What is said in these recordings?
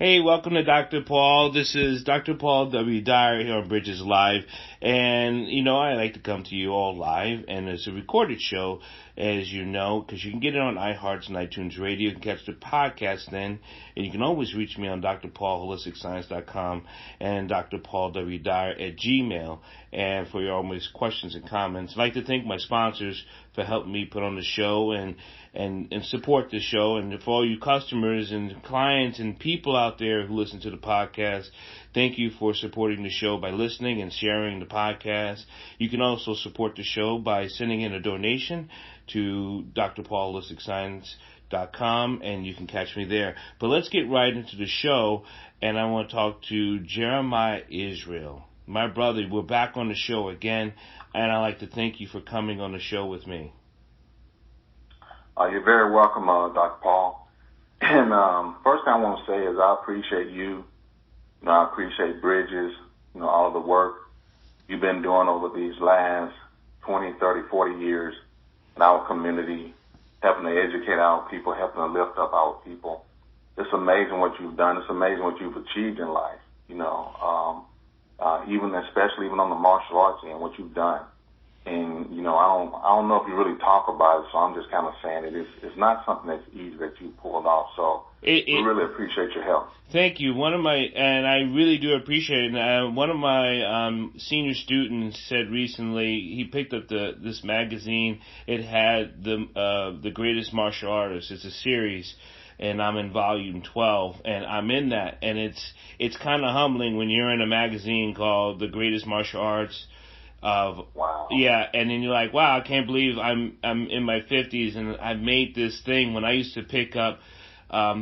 Hey, welcome to Dr. Paul. This is Dr. Paul W. Dyer here on Bridges Live. And, I like to come to you all live, and it's a recorded show, as you know, because you can get it on iHearts and iTunes Radio. You can catch the podcast then, and you can always reach me on drpaulholisticscience.com and drpaulwdyer@gmail. And for your always questions and comments, I'd like to thank my sponsors for helping me put on the show and support the show. And for all you customers and clients and people out there who listen to the podcast, thank you for supporting the show by listening and sharing the podcast. You can also support the show by sending in a donation to drpaulholisticscience.com, and you can catch me there. But let's get right into the show, and I want to talk to Jeremiah Isreal. My brother, we're back on the show again, and I'd like to thank you for coming on the show with me. You're very welcome, Dr. Paul. And first thing I want to say is I appreciate you. I appreciate Bridges, all of the work you've been doing over these last 20, 30, 40 years in our community, helping to educate our people, helping to lift up our people. It's amazing what you've done. It's amazing what you've achieved in life, especially on the martial arts end, what you've done. And, I don't know if you really talk about it, so I'm just kind of saying it's not something that's easy that you pulled off. So we really appreciate your help. Thank you. And I really do appreciate it. One of my senior students said recently he picked up this magazine. It had the greatest martial artists. It's a series, and I'm in volume 12, and I'm in that. And it's kind of humbling when you're in a magazine called The Greatest Martial Arts. Wow. Yeah, and then you're like, wow, I can't believe I'm in my 50s and I've made this thing. When I used to pick up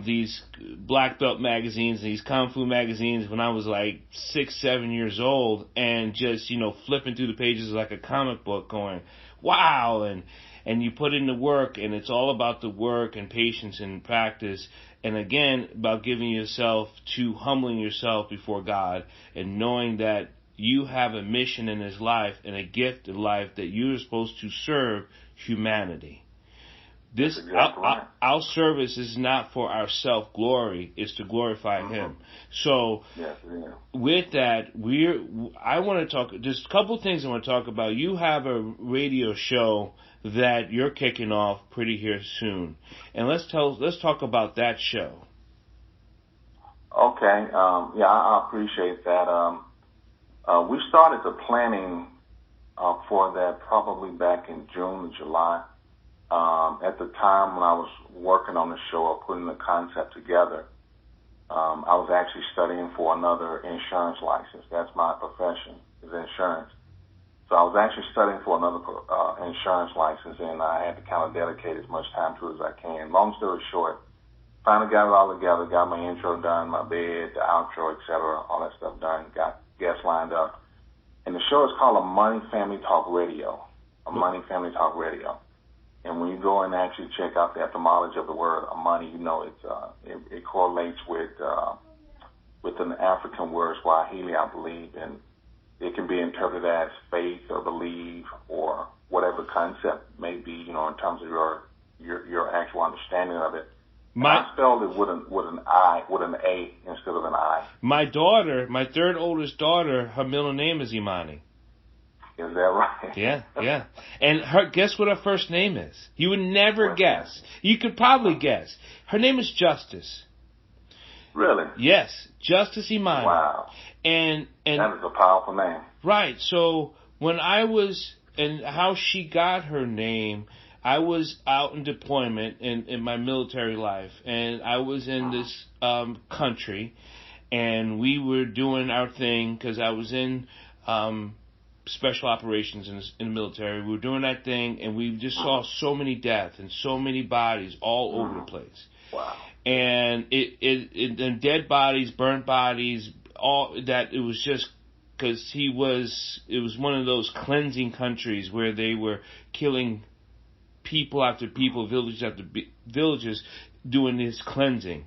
these black belt magazines, these kung fu magazines when I was like 6, 7 years old, and just flipping through the pages like a comic book, going, wow, and you put in the work, and it's all about the work and patience and practice, and again about giving yourself to humbling yourself before God and knowing that you have a mission in this life and a gift in life that you're supposed to serve humanity. Our service is not for our self-glory, it's to glorify Him. So with that, I want to talk, just a couple things I want to talk about. You have a radio show that you're kicking off pretty here soon. And let's talk about that show. Okay. I appreciate that. We started the planning for that probably back in June or July. At the time when I was working on the show or putting the concept together, I was actually studying for another insurance license. That's my profession, is insurance. So I was actually studying for another insurance license, and I had to kind of dedicate as much time to it as I can. Long story short, finally got it all together, got my intro done, my bed, the outro, etc., all that stuff done, got guests lined up. And the show is called Amani Family Talk Radio. Amani Family Talk Radio. And when you go and actually check out the etymology of the word Amani, it correlates with an African word, Swahili, I believe, and it can be interpreted as faith or believe or whatever concept may be, in terms of your actual understanding of it. I spelled it with an A instead of an I. My daughter, my third oldest daughter, her middle name is Imani. Is that right? Yeah. And guess what her first name is? You would never guess. You could probably guess. Her name is Justice. Really? Yes, Justice Imani. Wow. And that is a powerful name. Right. So when and how she got her name, I was out in deployment in my military life, and I was in this country, and we were doing our thing because I was in special operations in the military. We were doing that thing, and we just saw so many deaths and so many bodies all over the place. Wow. And and dead bodies, burnt bodies, all that. It was just because it was one of those cleansing countries where they were killing people after people, villages after villages, doing this cleansing.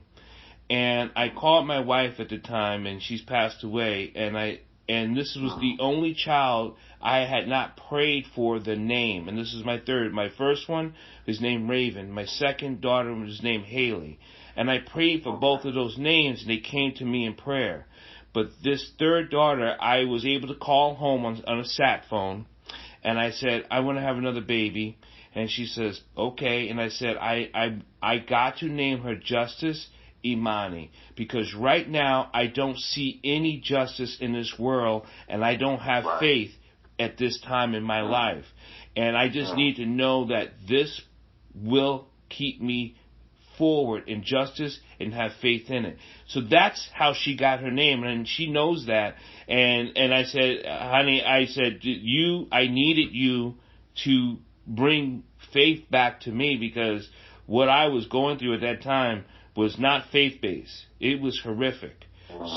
And I called my wife at the time, and she's passed away, and And this was the only child I had not prayed for the name. And this is my third. My first one was named Raven. My second daughter was named Haley. And I prayed for both of those names, and they came to me in prayer. But this third daughter, I was able to call home on a sat phone. And I said, I want to have another baby. And she says, okay. And I said, I got to name her Justice Imani, because right now I don't see any justice in this world, and I don't have faith at this time in my life. And I just need to know that this will keep me forward in justice and have faith in it. So that's how she got her name, and she knows that. And I said, honey, I needed you to bring faith back to me, because what I was going through at that time was not faith-based. It was horrific.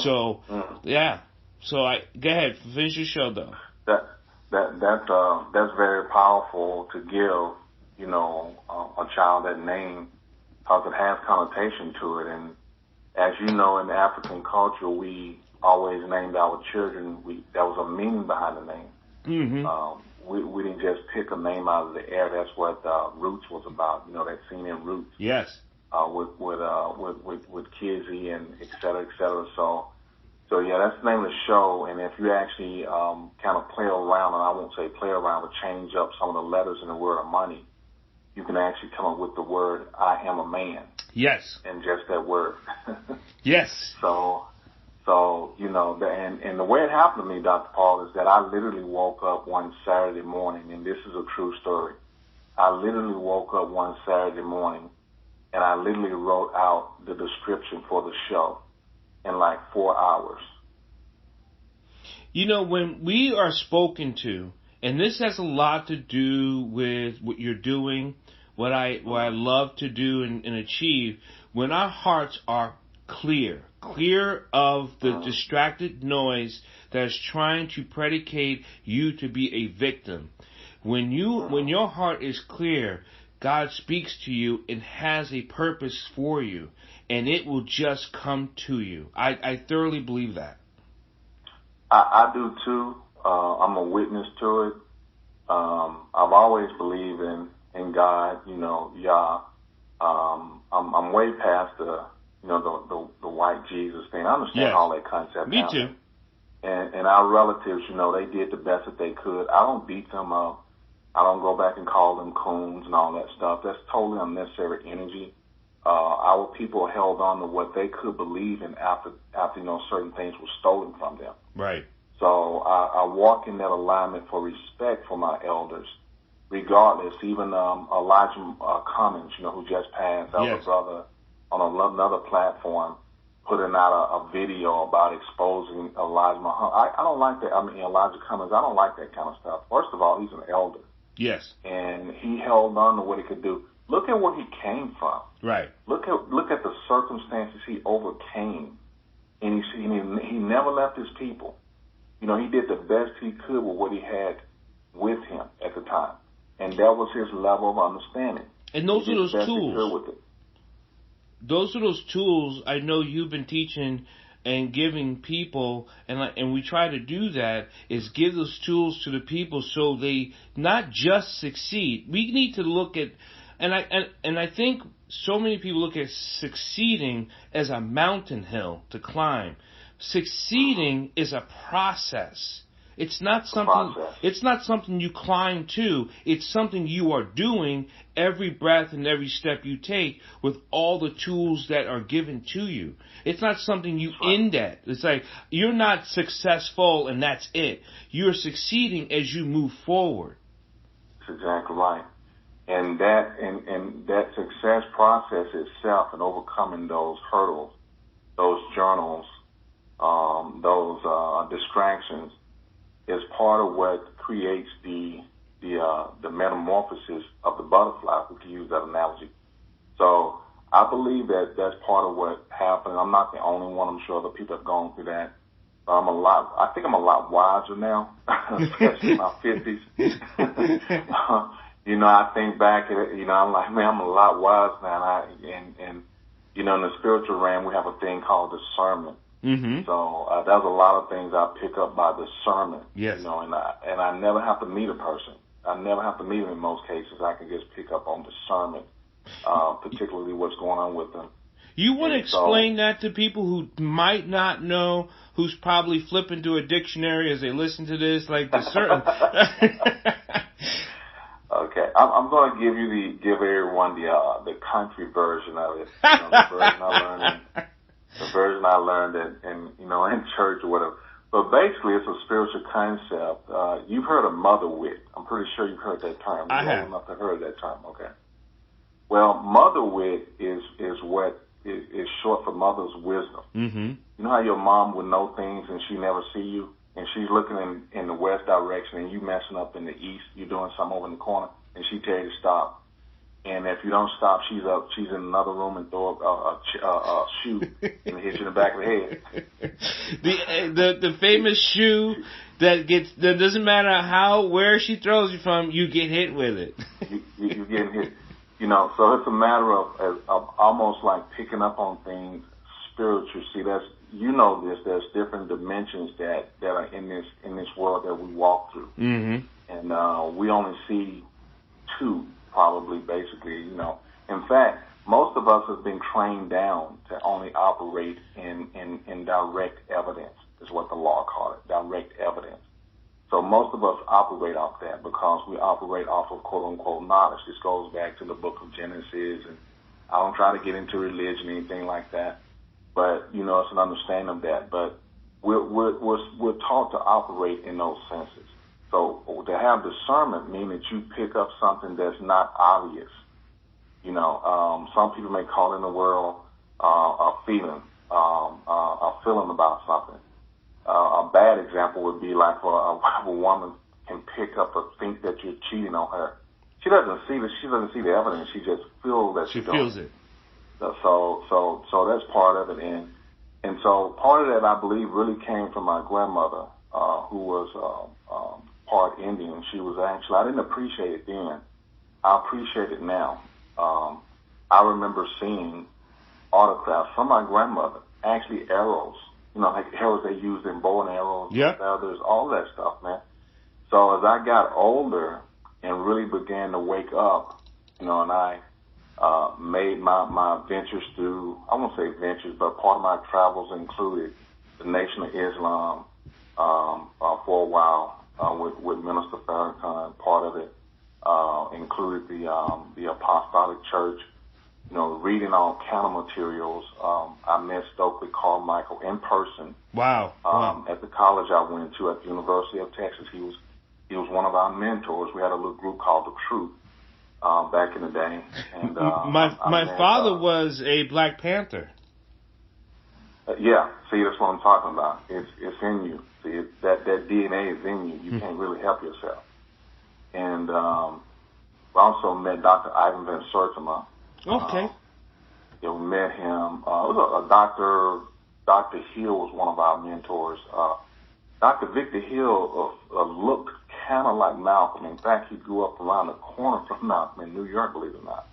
So, yeah. So go ahead, finish your show, though. That's very powerful to give, a child that name, because it has connotation to it. And as you know, in the African culture, we always named our children. There was a meaning behind the name. Mm-hmm. We didn't just pick a name out of the air. That's what Roots was about. That scene in Roots. Yes. With Kizzy and et cetera, et cetera. So yeah, that's the name of the show. And if you actually kind of play around, and I won't say play around, but change up some of the letters in the word Amani, you can actually come up with the word I am a man. Yes. And just that word. Yes. So and the way it happened to me, Dr. Paul, is that I literally woke up one Saturday morning, and this is a true story. I literally woke up one Saturday morning, and I literally wrote out the description for the show in like 4 hours. When we are spoken to, and this has a lot to do with what you're doing, what I love to do and achieve, when our hearts are clear of the distracted noise that is trying to predicate you to be a victim. When your heart is clear, God speaks to you and has a purpose for you, and it will just come to you. I thoroughly believe that. I do too. I'm a witness to it. I've always believed in God, Yah. I'm way past the white Jesus thing. I understand all that concept. Me too. And our relatives, they did the best that they could. I don't beat them up. I don't go back and call them coons and all that stuff. That's totally unnecessary energy. Our people held on to what they could believe in after certain things were stolen from them. Right. So I walk in that alignment for respect for my elders, regardless. Even Elijah Cummings, who just passed, that was a brother on another platform, putting out a video about exposing Elijah Muhammad. I don't like that. Elijah Cummings, I don't like that kind of stuff. First of all, he's an elder. Yes. And he held on to what he could do. Look at where he came from. Right. Look at the circumstances he overcame. And he never left his people. He did the best he could with what he had with him at the time. And that was his level of understanding. And those are those tools. Those are those tools I know you've been teaching and giving people, and we try to do that, is give those tools to the people so they not just succeed. We need to look at, and I think so many people look at succeeding as a mountain hill to climb. Succeeding is a process. It's not something you climb to. It's something you are doing every breath and every step you take with all the tools that are given to you. It's not something you end at. It's like you're not successful and that's it. You're succeeding as you move forward. That's exactly right. And that success process itself and overcoming those hurdles, those journals, those distractions, is part of what creates the metamorphosis of the butterfly, if we can use that analogy. So I believe that that's part of what happened. I'm not the only one. I'm sure other people have gone through that. I think I'm a lot wiser now, especially in my 50s. I think back at it, I'm like, man, I'm a lot wiser now. And in the spiritual realm, we have a thing called discernment. Mm-hmm. So there's a lot of things I pick up by discernment. Yes. You know, and I never have to meet a person. I never have to meet them in most cases. I can just pick up on discernment, particularly what's going on with them. You want to explain that to people who might not know, who's probably flipping to a dictionary as they listen to this, like the certain. Okay, I'm going to give everyone the country version of it. You know, the version I learned in church or whatever. But basically, it's a spiritual concept. You've heard of mother wit. I'm pretty sure you've heard that term. I have. You're old enough to heard that term. Okay. Well, mother wit is what is short for mother's wisdom. Mm-hmm. You know how your mom would know things and she never see you, and she's looking in the west direction and you messing up in the east. You're doing something over in the corner, and she tell you to stop. And if you don't stop, she's in another room and throw a shoe and hit you in the back of the head. The famous shoe that doesn't matter where she throws you from, you get hit with it. You're getting hit. You know, so it's a matter of almost like picking up on things spiritual. See, there's different dimensions that are in this world that we walk through. Mm-hmm. And we only see two, probably, basically, you know. In fact, most of us have been trained down to only operate in direct evidence, is what the law called it, direct evidence. So most of us operate off that because we operate off of quote-unquote knowledge. This goes back to the book of Genesis, and I don't try to get into religion or anything like that, but, you know, it's an understanding of that. But we're taught to operate in those senses. So to have discernment means that you pick up something that's not obvious. You know, some people may call in the world a feeling about something. A bad example would be like for a woman can pick up or think that you're cheating on her. She doesn't see the evidence. She just feels that she feels it. So that's part of it. And so part of that, I believe, really came from my grandmother, who was part Indian. She was actually, I didn't appreciate it then. I appreciate it now. I remember seeing autographs from my grandmother, actually arrows. You know, like arrows they used in bow and arrows, feathers, all that stuff, man. So as I got older and really began to wake up, you know, and I made my ventures through, I won't say ventures, but part of my travels included the Nation of Islam for a while with Minister Farrakhan. Part of it included the Apostolic Church. You know, reading all counter materials. I met Stokely Carmichael in person. Wow. At the college I went to at the University of Texas. He was one of our mentors. We had a little group called The Truth back in the day. And my father was a Black Panther. Yeah. See, that's what I'm talking about. It's in you. See, that DNA is in you. You can't really help yourself. And I also met Dr. Ivan Van Sertima. Okay. We met him. It was a doctor. Dr. Hill was one of our mentors. Dr. Victor Hill looked kind of like Malcolm. In fact, he grew up around the corner from Malcolm in New York, believe it or not.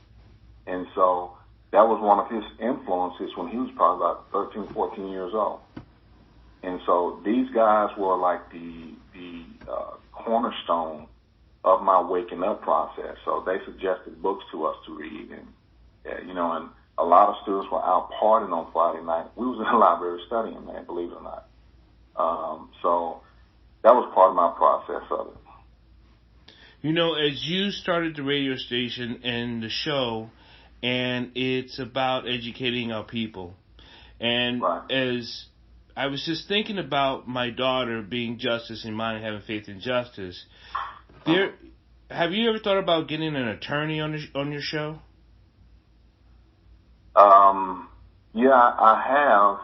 And so that was one of his influences when he was probably about 13, 14 years old. And so these guys were like the cornerstone of my waking up process. So they suggested books to us to read, and you know, and a lot of students were out partying on Friday night. We was in the library studying, man, believe it or not. So that was part of my process of it. You know, as you started the radio station and the show, and it's about educating our people, and as I was just thinking about my daughter being justice in mind and having faith in justice, have you ever thought about getting an attorney on your show? Yeah, I have.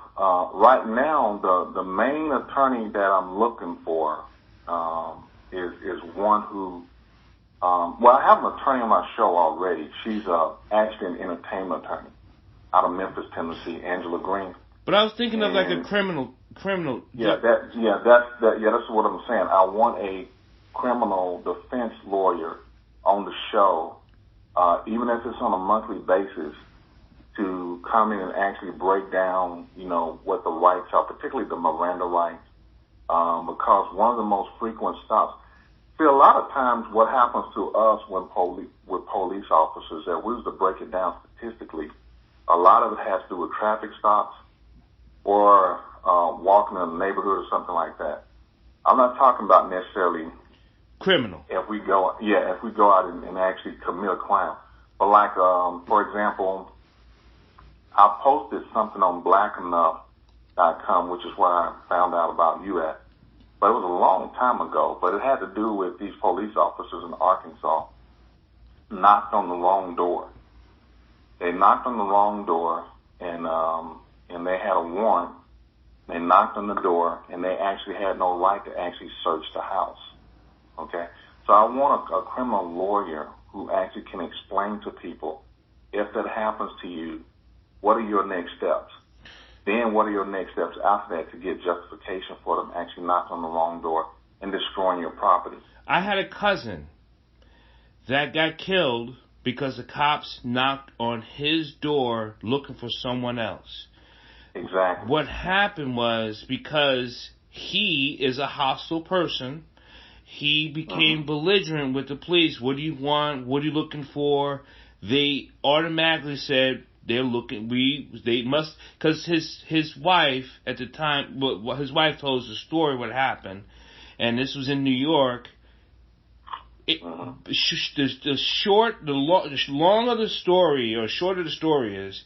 Right now, the main attorney that I'm looking for is one who, well, I have an attorney on my show already. She's actually an entertainment attorney out of Memphis, Tennessee, Angela Green. But I was thinking of like a criminal. Yeah, that's what I'm saying. I want a criminal defense lawyer on the show, even if it's on a monthly basis. to come in and actually break down, what the rights are, particularly the Miranda rights, because one of the most frequent stops. See, a lot of times what happens to us with police officers, that we was to break it down statistically, a lot of it has to do with traffic stops or walking in a neighborhood or something like that. I'm not talking about necessarily criminal. If we go out and actually commit a crime. But like, for example, I posted something on blackenough.com, which is where I found out about you at. But it was a long time ago. But it had to do with these police officers in Arkansas knocked on the wrong door. They knocked on the wrong door, and they had a warrant. They knocked on the door, and they actually had no right to actually search the house. Okay? So I want a criminal lawyer who actually can explain to people, if that happens to you, what are your next steps? Then what are your next steps after that to get justification for them actually knocking on the wrong door and destroying your property? I had a cousin that got killed because the cops knocked on his door looking for someone else. Exactly. What happened was, because he is a hostile person, he became belligerent with the police. What do you want? What are you looking for? They automatically said they're looking. They must, because his wife at the time. Well, his wife told us the story what happened, and this was in New York. The long of the story, or short of the story, is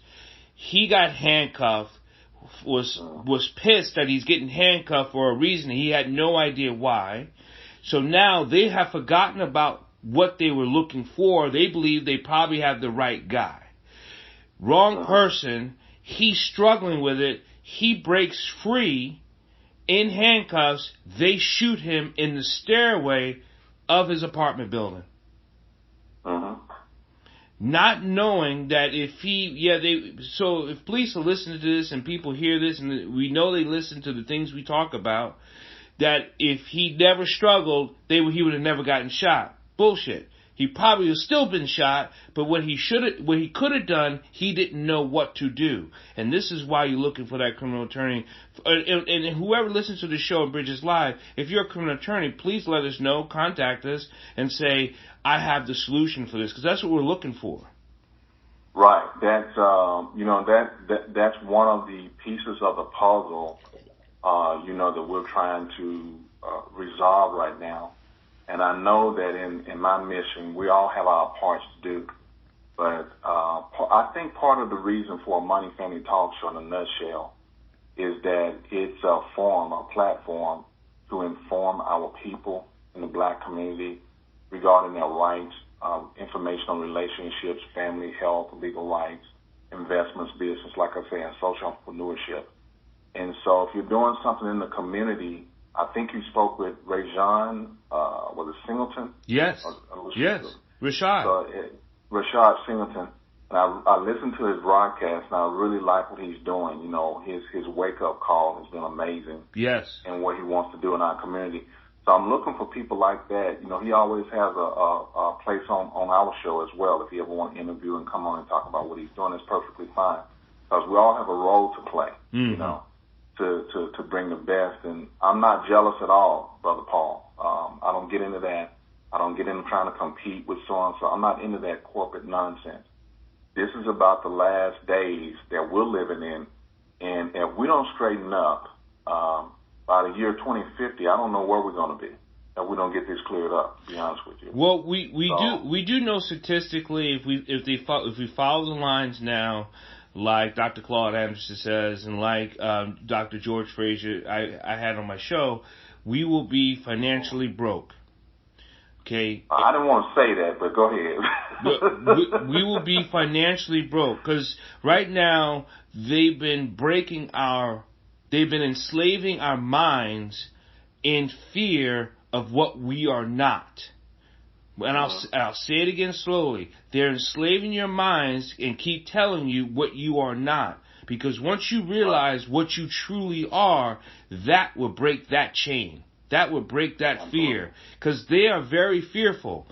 he got handcuffed. Was pissed that he's getting handcuffed for a reason he had no idea why. So now they have forgotten about what they were looking for. They believe they probably have the right guy. Wrong person. He's struggling with it. He breaks free in handcuffs. They shoot him in the stairway of his apartment building. Not knowing that if if police are listening to this and people hear this, and we know they listen to the things we talk about, that if he never struggled, he would have never gotten shot. Bullshit. He probably would have still been shot, but what he could have done, he didn't know what to do. And this is why you're looking for that criminal attorney. And whoever listens to the show at Bridges Live, if you're a criminal attorney, please let us know, contact us, and say, I have the solution for this, because that's what we're looking for. Right. That's that's one of the pieces of the puzzle, that we're trying to resolve right now. And I know that in my mission, we all have our parts to do. But I think part of the reason for Amani Family Talk Show, in a nutshell, is that it's a platform to inform our people in the black community regarding their rights, information on relationships, family, health, legal rights, investments, business, like I say, and social entrepreneurship. And so if you're doing something in the community, I think you spoke with Rajon, was it Singleton? Yes. Yes. Rashad. Rashad Singleton. And I listened to his broadcast, and I really like what he's doing. His wake-up call has been amazing. Yes. And what he wants to do in our community. So I'm looking for people like that. He always has a place on our show as well. If he ever want to interview and come on and talk about what he's doing, it's perfectly fine. Because we all have a role to play, to bring the best. And I'm not jealous at all, Brother Paul. I don't get into that. I don't get into trying to compete with so-and-so. I'm not into that corporate nonsense. This is about the last days that we're living in. And if we don't straighten up, by the year 2050, I don't know where we're going to be if we don't get this cleared up, to be honest with you. Well, we do know statistically, if we follow the lines now, like Dr. Claude Anderson says, and like Dr. George Frazier I had on my show, we will be financially broke. Okay. I didn't want to say that, but go ahead. we will be financially broke, because right now they've been enslaving our minds in fear of what we are not. And I'll say it again slowly. They're enslaving your minds and keep telling you what you are not. Because once you realize what you truly are, that will break that chain. That will break that fear. Because they are very fearful.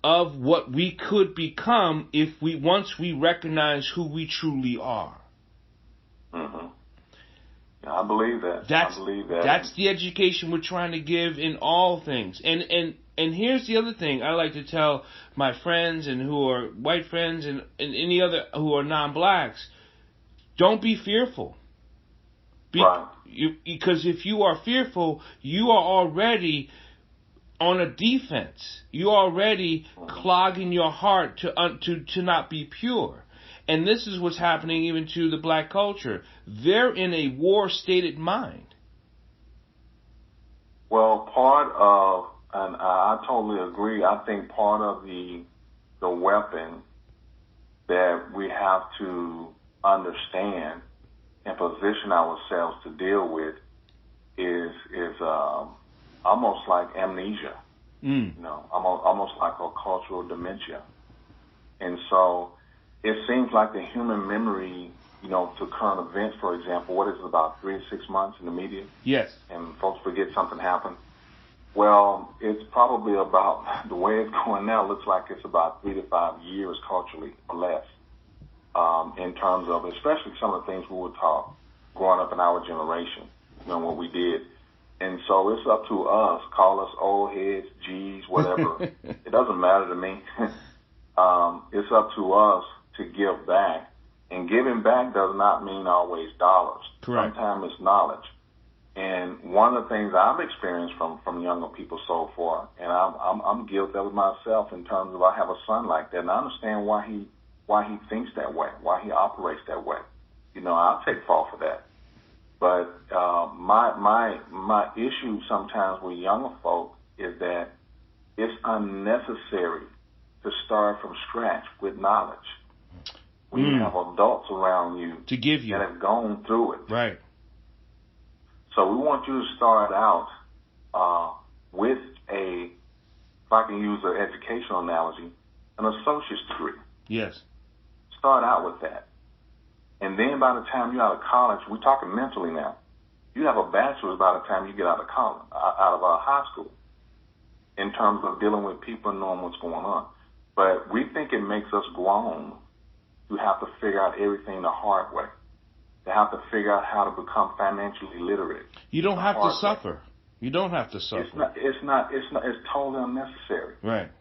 of what we could become if once we recognize who we truly are. Mm-hmm. Yeah, I believe that. I believe that. That's the education we're trying to give in all things. And here's the other thing I like to tell my friends and who are white friends and any other who are non-blacks. Don't be fearful. Right. Because if you are fearful, you are already on a defense. You're already clogging your heart to not be pure. And this is what's happening even to the black culture. They're in a war-stated mind. Well, part of, and I totally agree, I think part of the weapon that we have to understand and position ourselves to deal with is almost like amnesia, almost like a cultural dementia. And so it seems like the human memory, to current events, for example, what is it, about 3 to 6 months in the media? Yes. And folks forget something happened. Well, it's probably about, the way it's going now, looks like it's about 3 to 5 years culturally or less, in terms of, especially some of the things we were taught growing up in our generation, what we did. And so it's up to us, call us old heads, G's, whatever. It doesn't matter to me. It's up to us to give back. And giving back does not mean always dollars. Correct. Sometimes it's knowledge. And one of the things I've experienced from younger people so far, and I'm guilty of it myself in terms of I have a son like that, and I understand why he thinks that way, why he operates that way. I'll take fault for that. But my issue sometimes with younger folk is that it's unnecessary to start from scratch with knowledge. When you have adults around you to give you that have gone through it. Right. So we want you to start out with if I can use an educational analogy, an associate's degree. Yes. Start out with that. And then by the time you're out of college, we're talking mentally now, you have a bachelor's by the time you get out of college, out of high school, in terms of dealing with people and knowing what's going on. But we think it makes us grown to have to figure out everything the hard way, to have to figure out how to become financially literate. You don't have to suffer. You don't have to suffer. It's totally unnecessary. Right.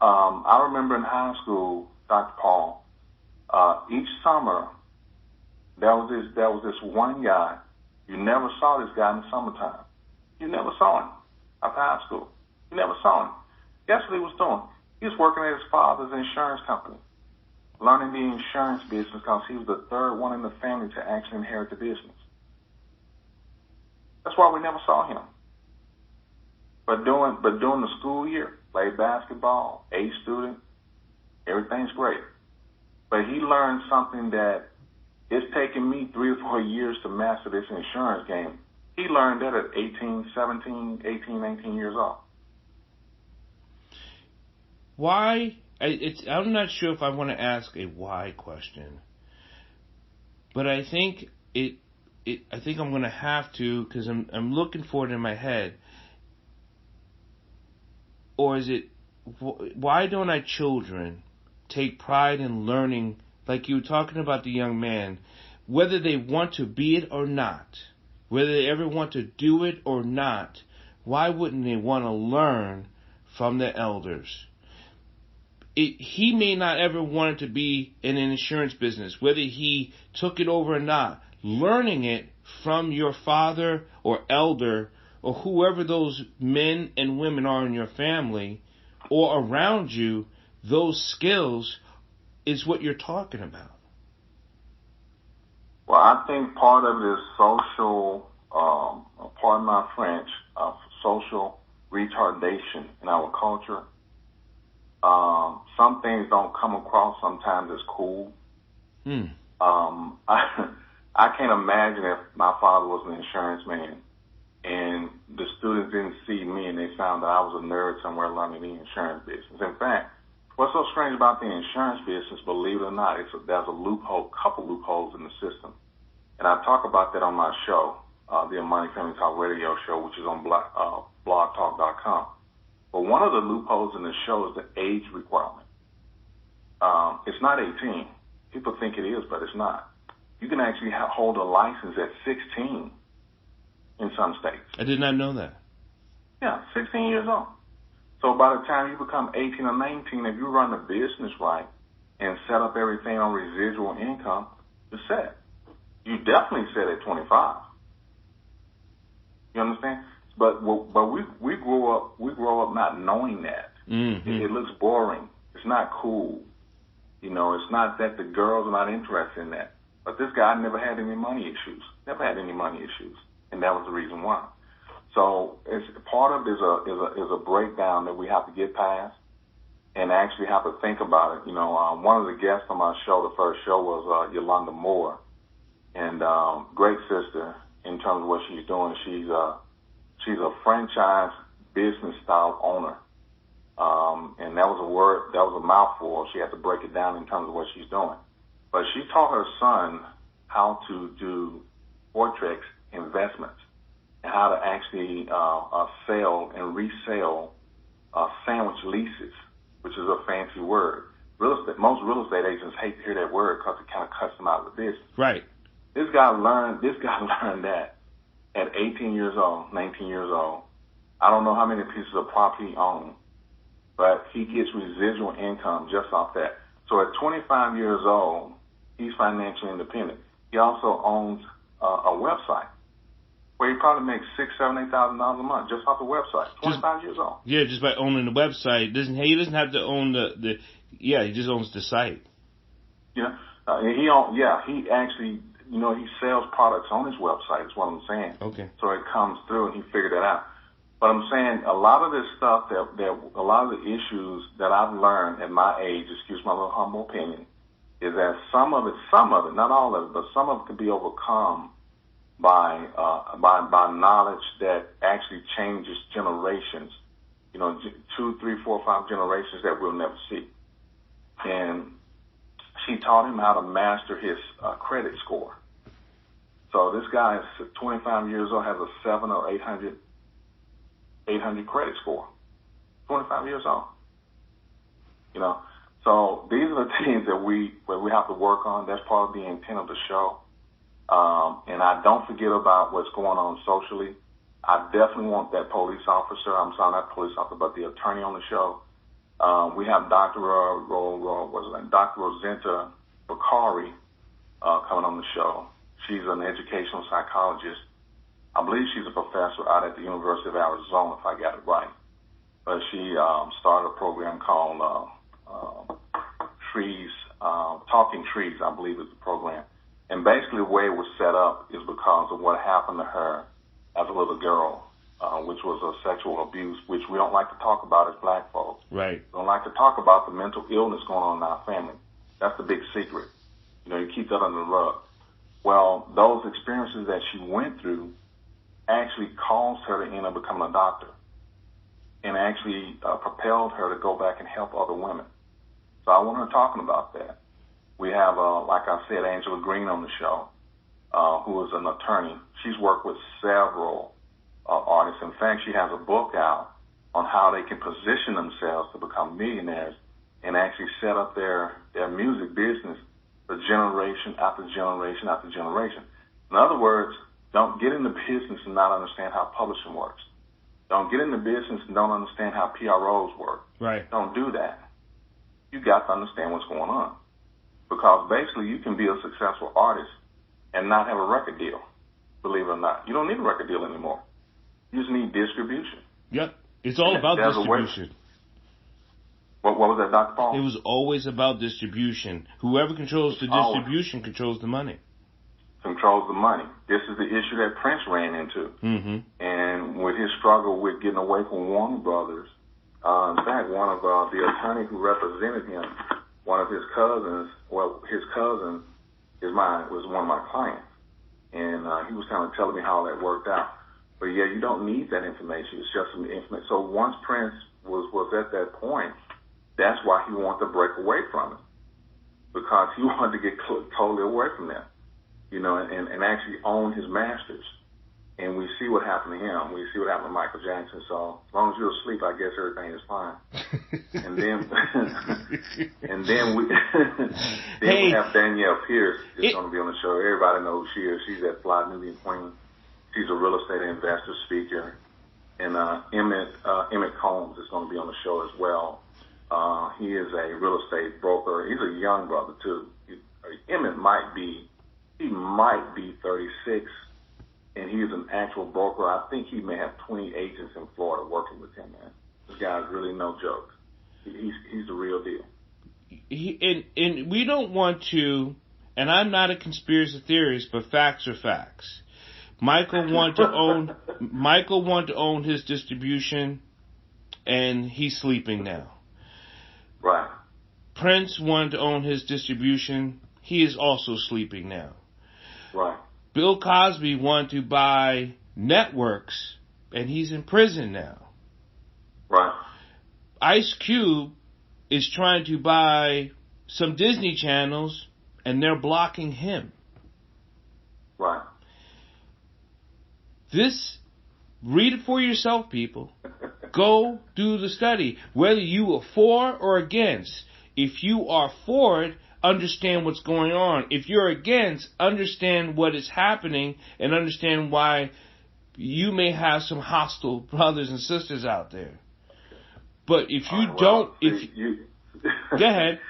I remember in high school, Dr. Paul, each summer, there was this one guy. You never saw this guy in the summertime. You never saw him after high school. You never saw him. Guess what he was doing? He was working at his father's insurance company, learning the insurance business because he was the third one in the family to actually inherit the business. That's why we never saw him. But during the school year, played basketball, A student, everything's great. But he learned something that it's taken me 3 or 4 years to master this insurance game. He learned that at 18, 19 years old. Why? I'm not sure if I want to ask a why question, but I think I think I'm going to have to, because I'm looking for it in my head. Or is it, why don't our children take pride in learning, like you were talking about the young man, whether they want to be it or not, whether they ever want to do it or not, why wouldn't they want to learn from the elders? He may not ever want it to be in an insurance business, whether he took it over or not. Learning it from your father or elder or whoever those men and women are in your family or around you, those skills is what you're talking about. Well, I think part of it is social, pardon my French, social retardation in our culture. Some things don't come across sometimes as cool. I can't imagine if my father was an insurance man and the students didn't see me and they found that I was a nerd somewhere learning the insurance business. In fact, what's so strange about the insurance business, believe it or not, there's a couple loopholes in the system. And I talk about that on my show, the Amani Family Talk Radio show, which is on blogtalk.com. But one of the loopholes in the show is the age requirement. It's not 18. People think it is, but it's not. You can actually hold a license at 16 in some states. I did not know that. Yeah, 16 years old. So by the time you become 18 or 19, if you run the business right and set up everything on residual income, you're set. You definitely set at 25. You understand? But we grow up not knowing that. Mm-hmm. It looks boring. It's not cool. You know, it's not that the girls are not interested in that. But this guy never had any money issues. Never had any money issues, and that was the reason why. So it's part of it is a breakdown that we have to get past, and actually have to think about it. You know, one of the guests on my show, the first show, was Yolanda Moore, and great sister in terms of what she's doing. She's a franchise business style owner, and that was a mouthful. She had to break it down in terms of what she's doing. But she taught her son how to do Forex investments and how to actually sell and resell sandwich leases, which is a fancy word. Most real estate agents hate to hear that word because it kind of cuts them out of the business. Right. This guy learned that at 18 years old, 19 years old. I don't know how many pieces of property he owns, but he gets residual income just off that. So at 25 years old, he's financially independent. He also owns a website where he probably makes $6,000, $7,000, $8,000 a month just off the website. 25 years old. Yeah, just by owning the website. He doesn't have to own he just owns the site. Yeah, he actually, he sells products on his website is what I'm saying. Okay. So it comes through and he figured that out. But I'm saying a lot of this stuff a lot of the issues that I've learned at my age, excuse my little humble opinion, is that some of it, not all of it, but some of it could be overcome by knowledge that actually changes generations, 2, 3, 4, 5 generations that we'll never see. And she taught him how to master his credit score. So this guy is 25 years old, has a 700 or 800 credit score. 25 years old. So these are the things that we have to work on. That's part of the intent of the show. And I don't forget about what's going on socially. I definitely want that police officer, not police officer, but the attorney on the show. We have Dr. Rosenta Bakari coming on the show. She's an educational psychologist. I believe she's a professor out at the University of Arizona, if I got it right. But she started a program called Talking Trees, I believe is the program. And basically the way it was set up is because of what happened to her as a little girl, which was a sexual abuse, which we don't like to talk about as black folks. Right. We don't like to talk about the mental illness going on in our family. That's the big secret. You keep that under the rug. Well, those experiences that she went through actually caused her to end up becoming a doctor and actually propelled her to go back and help other women. So I want her talking about that. We have, like I said, Angela Green on the show, who is an attorney. She's worked with several artists. In fact, she has a book out on how they can position themselves to become millionaires and actually set up their music business for generation after generation after generation. In other words, don't get in the business and not understand how publishing works. Don't get in the business and don't understand how PROs work. Right. Don't do that. You got to understand what's going on. Because basically you can be a successful artist and not have a record deal, believe it or not. You don't need a record deal anymore. You just need distribution. Yep. It's all about distribution. What was that, Dr. Paul? It was always about distribution. Whoever controls the distribution controls the money. Controls the money. This is the issue that Prince ran into. Mm-hmm. And with his struggle with getting away from Warner Brothers, in fact, one of the attorneys who represented him, one of his cousins, his cousin was one of my clients. And he was kind of telling me how that worked out. But yeah, you don't need that information. It's just some information. So once Prince was at that point, that's why he wanted to break away from it. Because he wanted to get totally away from that. And actually own his masters. and we see what happened to him. We see what happened to Michael Jackson. So as long as you're asleep, I guess everything is fine. And then, we have Danielle Pierce is going to be on the show. Everybody knows who she is. She's that fly Nubian queen. She's a real estate investor, speaker. And Emmett Combs is going to be on the show as well. He is a real estate broker. He's a young brother too. Emmett might be 36, and he's an actual broker. I think he may have 20 agents in Florida working with him, man. This guy's really no joke. He's the real deal. And we don't want to, and I'm not a conspiracy theorist, but facts are facts. Michael wanted to own his distribution, and he's sleeping now. Right. Prince wanted to own his distribution. He is also sleeping now. Right. Bill Cosby wanted to buy networks, and he's in prison now. Right. Ice Cube is trying to buy some Disney channels, and they're blocking him. Right. Read it for yourself, people. Go do the study. Whether you are for or against. If you are for it, understand what's going on. If you're against, understand what is happening and understand why you may have some hostile brothers and sisters out there. But if you don't... Go ahead.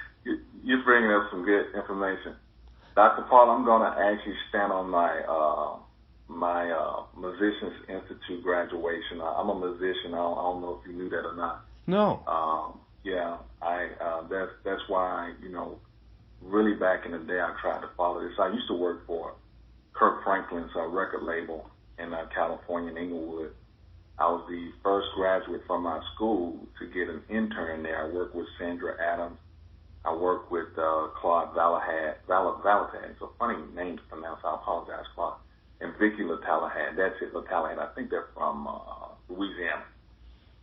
You're bringing up some good information. Dr. Paul, I'm going to actually stand on my Musicians Institute graduation. I'm a musician. I don't know if you knew that or not. No. Yeah, that's why, really back in the day I tried to follow this. I used to work for Kirk Franklin's record label in California, in Inglewood. I was the first graduate from my school to get an intern there. I worked with Sandra Adams. I worked with Claude Valahad. It's a funny name to pronounce. I apologize, Claude. And Vicky LaTalahad. That's it, LaTalahad. I think they're from Louisiana.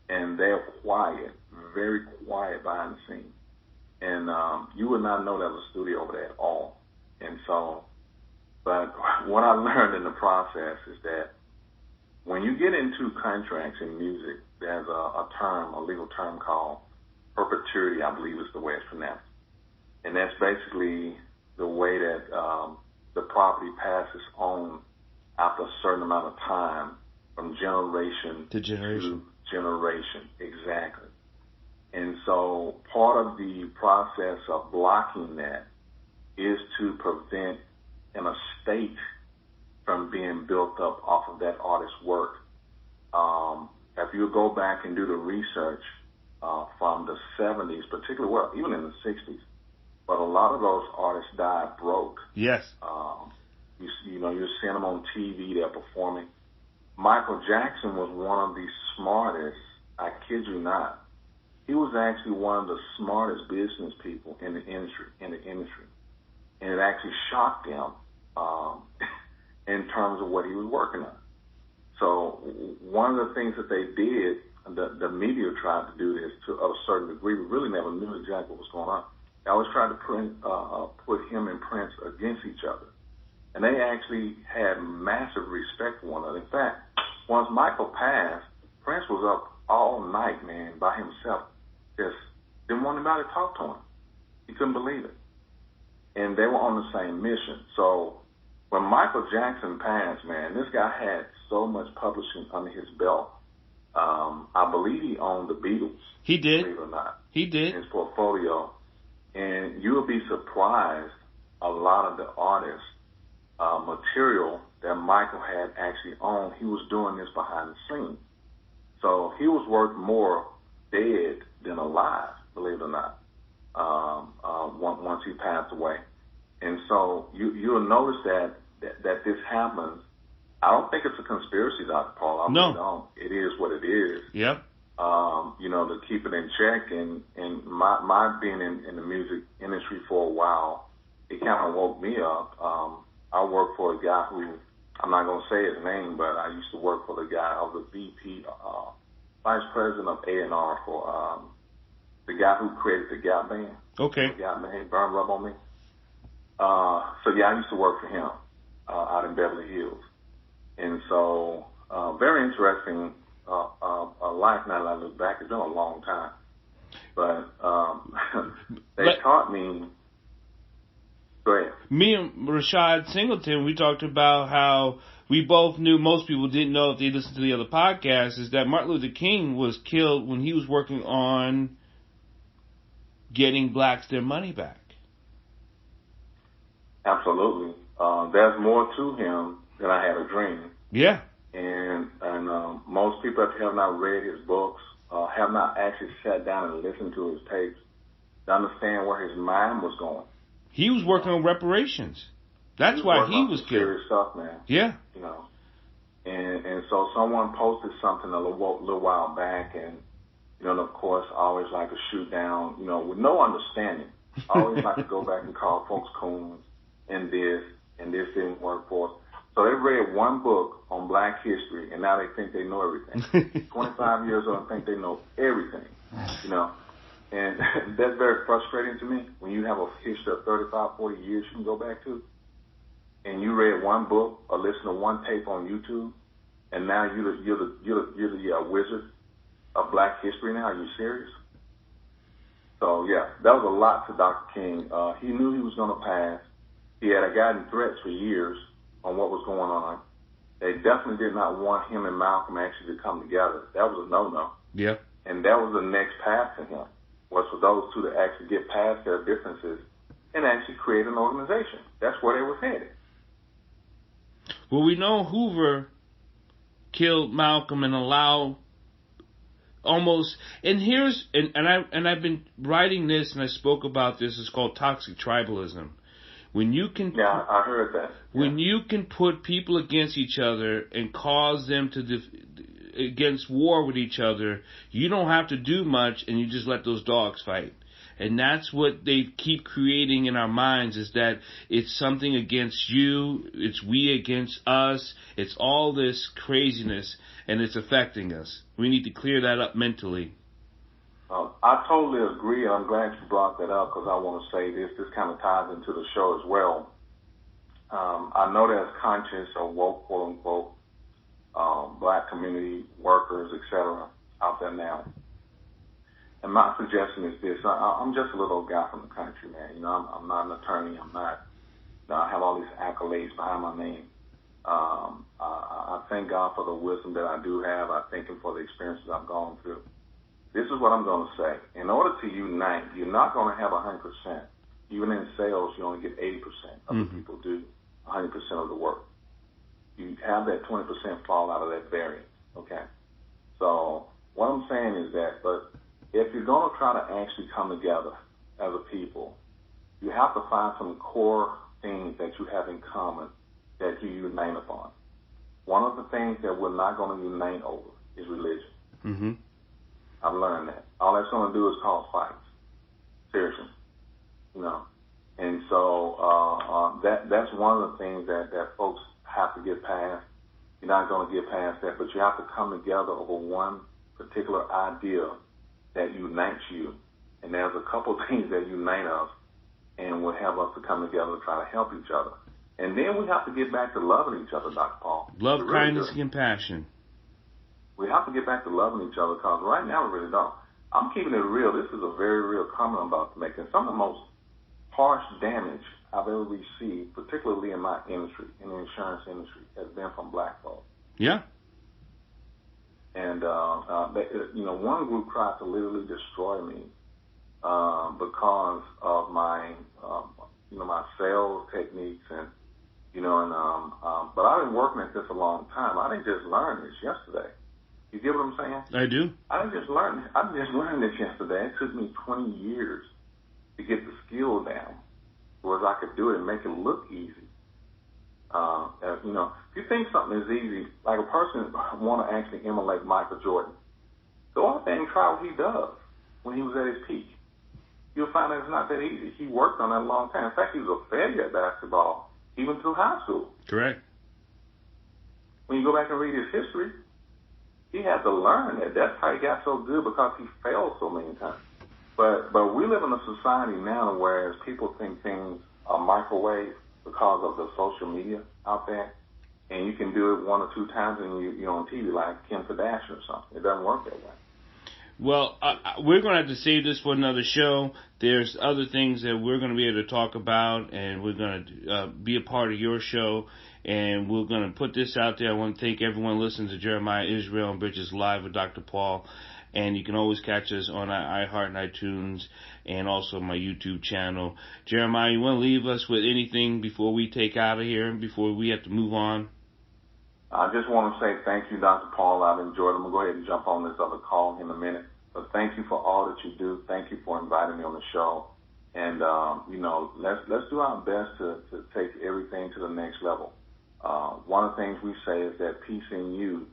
And they're quiet, very quiet behind the scenes. And you would not know there was a studio over there at all. And so, but what I learned in the process is that when you get into contracts in music, there's a legal term called perpetuity, I believe is the way it's pronounced. And that's basically the way that the property passes on after a certain amount of time from generation to generation. Exactly. And so part of the process of blocking that is to prevent an estate from being built up off of that artist's work. If you go back and do the research from the 70s, particularly, well, even in the 60s, but a lot of those artists died broke. Yes. You're seeing them on TV, they're performing. Michael Jackson was one of the smartest, I kid you not. He was actually one of the smartest business people in the industry. And it actually shocked him in terms of what he was working on. So one of the things that they did, the media tried to do this to a certain degree. We really never knew exactly what was going on. They always tried to put him and Prince against each other. And they actually had massive respect for one another. In fact, once Michael passed, Prince was up all night, man, by himself. Just didn't want anybody to talk to him. He couldn't believe it. And they were on the same mission. So when Michael Jackson passed, man, this guy had so much publishing under his belt. I believe he owned the Beatles. He did. Believe it or not. He did. In his portfolio. And you will be surprised a lot of the artists' material that Michael had actually owned, he was doing this behind the scenes. So he was worth more dead than alive, believe it or not, once he passed away. And so you'll notice that this happens. I don't think it's a conspiracy, Dr. Paul. I really don't. It is what it is. Yep. To keep it in check. And my being in the music industry for a while, it kind of woke me up. I worked for a guy who, I'm not going to say his name, but I used to work for the guy. I was the VP, Vice President of A&R for the guy who created the Gap Band. Okay. The Gap Band, Burn Rub on Me. So, I used to work for him out in Beverly Hills. And so, very interesting life now that I look back. It's been a long time. But they taught me. Go ahead. Me and Rashad Singleton, we talked about how we both knew, most people didn't know if they listened to the other podcasts, is that Martin Luther King was killed when he was working on getting blacks their money back. Absolutely. There's more to him than I had a dream. Yeah. And most people have not read his books, have not actually sat down and listened to his tapes to understand where his mind was going. He was working on reparations. That's why he was killed. Serious stuff, man. Yeah. You know. And so someone posted something a little while back, and, you know, and of course, I always like to shoot down, you know, with no understanding. I always like to go back and call folks coons and this didn't work for us. So they read one book on black history, and now they think they know everything. 25 years old and think they know everything, you know. And that's very frustrating to me when you have a history of 35, 40 years you can go back to, and you read one book or listen to one tape on YouTube, and now you're the wizard of black history now. Are you serious? So, yeah, that was a lot to Dr. King. He knew he was going to pass. He had gotten threats for years on what was going on. They definitely did not want him and Malcolm actually to come together. That was a no-no. Yeah. And that was the next path to him, was for those two to actually get past their differences and actually create an organization. That's where they were headed. Well, we know Hoover killed Malcolm and allowed almost, and I've been writing this, and I spoke about this. It's called toxic tribalism. When you can, yeah, I heard that. When you can put people against each other and cause them to against war with each other, you don't have to do much, and you just let those dogs fight. And that's what they keep creating in our minds, is that it's something against you, it's we against us, it's all this craziness, and it's affecting us. We need to clear that up mentally. I totally agree, and I'm glad you brought that up, because I want to say this. This kind of ties into the show as well. I know there's conscious or woke, quote-unquote, black community workers, etc., out there now. And my suggestion is this. I'm just a little guy from the country, man. You know, I'm not an attorney. I have all these accolades behind my name. I thank God for the wisdom that I do have. I thank Him for the experiences I've gone through. This is what I'm going to say. In order to unite, you're not going to have 100%. Even in sales, you only get 80% of the people do 100% of the work. You have that 20% fall out of that variance, okay? So what I'm saying is that, but if you're going to try to actually come together as a people, you have to find some core things that you have in common that you unite upon. One of the things that we're not going to unite over is religion. Mm-hmm. I've learned that. All that's going to do is cause fights. Seriously. You know. And so that's one of the things that folks have to get past. You're not going to get past that, but you have to come together over one particular idea that unites you. And there's a couple things that unite us and will have us to come together to try to help each other. And then we have to get back to loving each other, Dr. Paul. Love, kindness, and compassion. We have to get back to loving each other, because right now we really don't. I'm keeping it real. This is a very real comment I'm about to make. And some of the most harsh damage I've ever received, particularly in my industry, in the insurance industry, has been from black folks. Yeah. And, one group tried to literally destroy me because of my, my sales techniques and, but I've been working at this a long time. I didn't just learn this yesterday. You get what I'm saying? I do. I didn't just learn this yesterday. It took me 20 years to get the skill down, whereas I could do it and make it look easy. If you think something is easy, like a person want to actually emulate Michael Jordan, go out there and try what he does when he was at his peak. You'll find that it's not that easy. He worked on that a long time. In fact, he was a failure at basketball, even through high school. Correct. When you go back and read his history, he had to learn that. That's how he got so good, because he failed so many times. But we live in a society now where people think things are microwave because of the social media out there. and you can do it 1 or 2 times and you're on TV like Kim Kardashian or something. It doesn't work that way. Well, we're going to have to save this for another show. There's other things that we're going to be able to talk about, and we're going to be a part of your show, and we're going to put this out there. I want to thank everyone listening to Jeremiah Israel and Bridges Live with Dr. Paul, and you can always catch us on iHeart and iTunes and also my YouTube channel. Jeremiah, you want to leave us with anything before we take out of here, before we have to move on? I just want to say thank you, Dr. Paul. I've enjoyed it. I'm going to go ahead and jump on this other call in a minute. But thank you for all that you do. Thank you for inviting me on the show. And, let's do our best to take everything to the next level. One of the things we say is that peace in you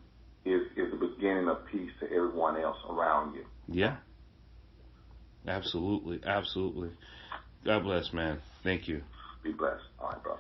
is the beginning of peace to everyone else around you. Yeah. Absolutely. Absolutely. God bless, man. Thank you. Be blessed. All right, bro.